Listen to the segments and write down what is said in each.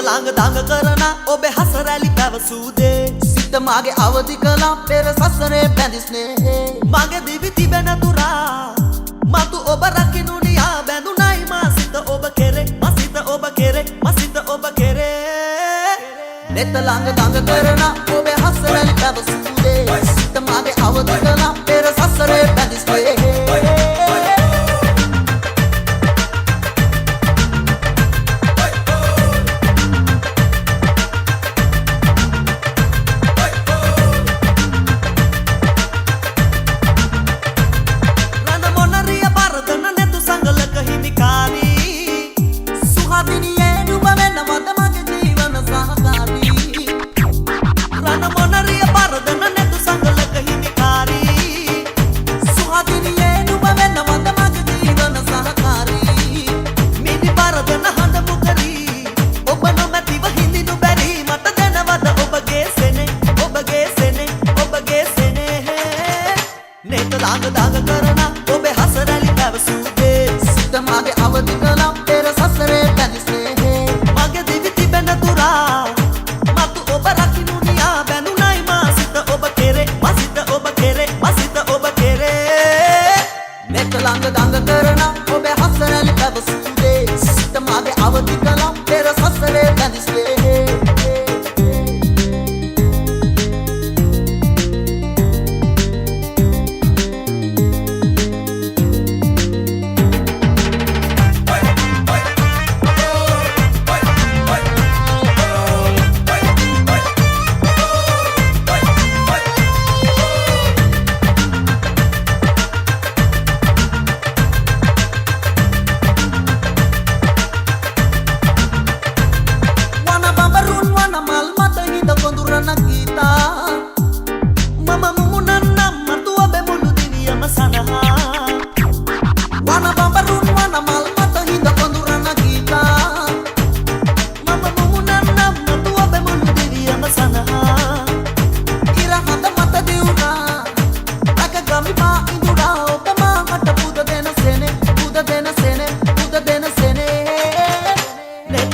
ළඟ දඟ කරන ඔබේ හසරැලි පැවසූදේ සිත මාගේ අවදි කළා පෙර සසරේ බැඳි ස්නේහේ මගේ දිවි තිබෙන තුරා මතු ඔබ රකින්නු නියා බැඳුනයි මා සිත ඔබ කෙරේ මා සිත ඔබ කෙරේ මා සිත ඔබ කෙරේ නෙත ළඟ දඟ කරන ඔබේ හසරැලි පැවසූදේ සිත මාගේ අවදි කළා පෙර සසරේ බැඳි ස්නේහේ ළඟ දඟ කරන ඔබේ හසරැලි පැවසූදේ සිත මාගේ අවදි කළා පෙර සසරේ බැඳි ස්නේහේ මගේ දිවි තිබෙන තුරා මතු ඔබ රකින්නු නියා බැඳුනයි මා සිත ඔබ කෙරේ මා සිත ඔබ කෙරේ මා සිත ඔබ කෙරේ නෙත ළඟ දඟ කරන ඔබේ හසරැලි පැවසූදේ සිත මාගේ අවදි කළා පෙර සසරේ බැඳි ස්නේහේ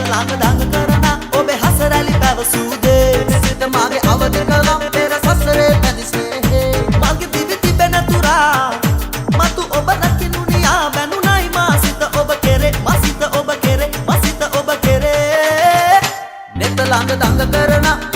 ළඟ දඟ කරන ඔබේ හසරැලි පැවසූදේ සිත මාගේ අවදි කළා පෙර සසරේ බැඳි ස්නේහේ මගේ දිවි තිබෙන තුරා මතු ඔබ රකින්නු නියා බැඳුනයි මා සිත ඔබ කෙරේ මා සිත ඔබ කෙරේ මා සිත ඔබ කෙරේ නෙත ළඟ දඟ කරන